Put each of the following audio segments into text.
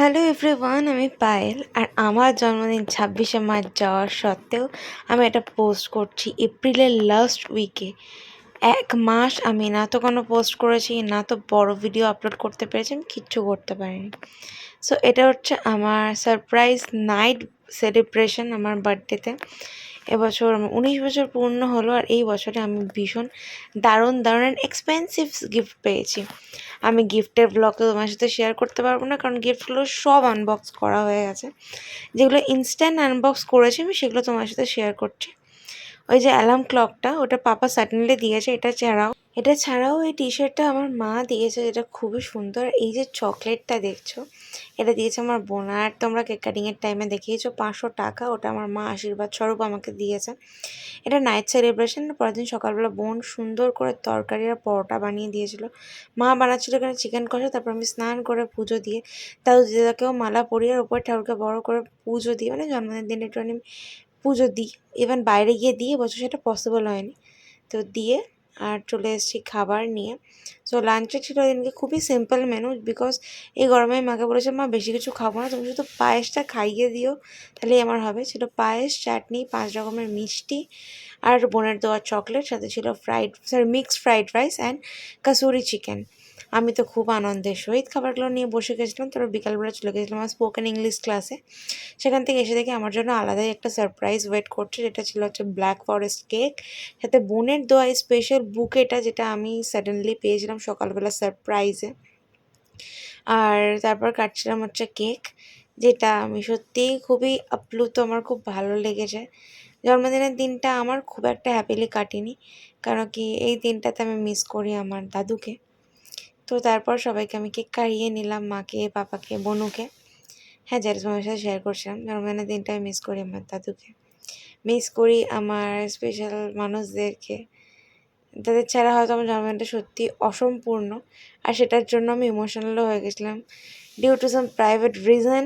Hello everyone, আমি পায়েল। আর আমার জন্মদিন 26শে মার্চ যাওয়ার সত্ত্বেও আমি এটা পোস্ট করছি এপ্রিলের লাস্ট উইকে। 1 মাস আমি না তো কোনো পোস্ট করেছি, না তো বড় ভিডিও আপলোড করতে পেরেছি, আমি কিচ্ছু করতে পারিনি। সো এটা হচ্ছে আমার সারপ্রাইজ নাইট সেলিব্রেশন আমার বার্থডেতে। এবছর আমার 19 বছর পূর্ণ হলো, আর এই বছরে আমি ভীষণ দারুণ দারুণ এক্সপেন্সিভ গিফট পেয়েছি। আমি গিফটের ব্লগ তো তোমার সাথে শেয়ার করতে পারবো না, কারণ গিফটগুলো সব আনবক্স করা হয়ে গেছে। যেগুলো ইনস্ট্যান্ট আনবক্স করেছি আমি, সেগুলো তোমার সাথে শেয়ার করছি। ওই যে অ্যালার্ম ক্লকটা, ওটা পাপা সাডেনলি দিয়েছে। এটা ছাড়াও এই টি শার্টটা আমার মা দিয়েছে, যেটা খুবই সুন্দর। এই যে চকলেটটা দেখছো, এটা দিয়েছে আমার বোন। আর তোমরা কেক কাটিংয়ের টাইমে দেখিয়েছো 500 টাকা, ওটা আমার মা আশীর্বাদ স্বরূপ আমাকে দিয়েছে। এটা নাইট সেলিব্রেশন। পরের দিন সকালবেলা বোন সুন্দর করে তরকারি আর পরোটা বানিয়ে দিয়েছিল। মা বানাচ্ছিল এখানে চিকেন কষা। তারপর আমি স্নান করে পুজো দিয়ে দাদু দিদাকেও মালা পরিয়ে আর উপর ঠাকুরকে বড় করে পুজো দিই, মানে জন্মদিনের দিন একটু আমি পুজো দিই। ইভেন বাইরে গিয়ে দিয়ে বছর সেটা পসিবল হয়নি, তো দিয়ে আর চলে এসেছি খাবার নিয়ে। সো লাঞ্চে ছিল এদিনকে খুবই সিম্পল মেনু, বিকজ এই গরমে মাকে বলেছে মা বেশি কিছু খাবো না, তুমি শুধু পায়েসটা খাইয়ে দিও, তাহলেই আমার হবে। ছিল পায়েস, চাটনি, 5 রকমের মিষ্টি আর বোনের দেওয়া চকলেট, সাথে ছিল mixed fried rice and kasuri chicken. আমি তো খুব আনন্দের সহিত খাবারগুলো নিয়ে বসে গেছিলাম। তারপর বিকালবেলা চলে গেছিলাম আমার স্পোকেন ইংলিশ ক্লাসে। সেখান থেকে এসে দেখি আমার জন্য আলাদাই একটা সারপ্রাইজ ওয়েট করছে, যেটা ছিল হচ্ছে ব্ল্যাক ফরেস্ট কেক, সাথে বোনের দেওয়া স্পেশাল বুকেটা, যেটা আমি সাডেনলি পেয়েছিলাম সকালবেলা সারপ্রাইজে। আর তারপর কাটছিলাম হচ্ছে কেক, যেটা আমি সত্যিই খুবই আপ্লুত, আমার খুব ভালো লেগেছে। জন্মদিনের দিনটা আমার খুব একটা হ্যাপিলি কাটেনি, কারণ কি এই দিনটাতে আমি মিস করি আমার দাদুকে। তো তারপর সবাইকে আমি কেক খাইয়ে নিলাম, মাকে, পাপাকে, বনুকে। হ্যাঁ, যেটা তোমার সাথে শেয়ার করছিলাম, জন্মদিনের দিনটা আমি মিস করি আমার দাদুকে, মিস করি আমার স্পেশাল মানুষদেরকে। তাদের ছাড়া হয়তো আমার জন্মদিনটা সত্যি অসম্পূর্ণ। আর সেটার জন্য আমি ইমোশনালও হয়ে গেছিলাম। Due to some private reason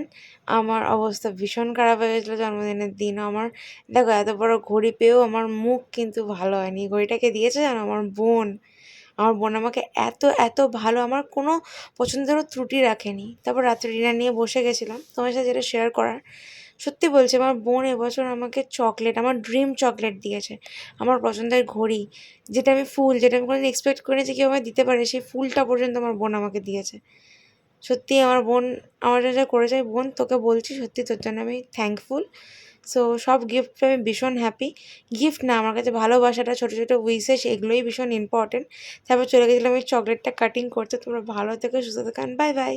আমার অবস্থা ভীষণ খারাপ হয়ে গেছিলো জন্মদিনের দিন। আমার দেখো, এত বড় ঘড়ি পেয়েও আমার মুখ কিন্তু ভালো হয়নি। ঘড়িটাকে দিয়েছে জানো, আমার বোন। আমার বোন আমাকে এত এত ভালো, আমার কোনো পছন্দেরও ত্রুটি রাখেনি। তারপর রাত্রে ডিনার নিয়ে বসে গেছিলাম, তোমার সাথে যেটা শেয়ার করার। সত্যি বলছি, আমার বোন এবছর আমাকে চকলেট, আমার ড্রিম চকলেট দিয়েছে। আমার পছন্দের ঘড়ি, যেটা আমি কোনোদিন এক্সপেক্ট করিনি যে কেউ আমায় দিতে পারে, সেই ফুলটা পর্যন্ত আমার বোন আমাকে দিয়েছে। সত্যি আমার বোন আমার যা যা করেছে, বোন তোকে বলছি সত্যি, তোর জন্য আমি থ্যাঙ্কফুল। সো সব গিফট আমি ভীষণ হ্যাপি। গিফট না, আমার কাছে ভালোবাসাটা, ছোটো ছোটো উইসেস, এগুলোই ভীষণ ইম্পর্টেন্ট। তারপর চলে গেছিলাম ওই চকলেটটা কাটিং করতে। তোমরা ভালো থেকো, সুস্থ থেকো, বাই বাই।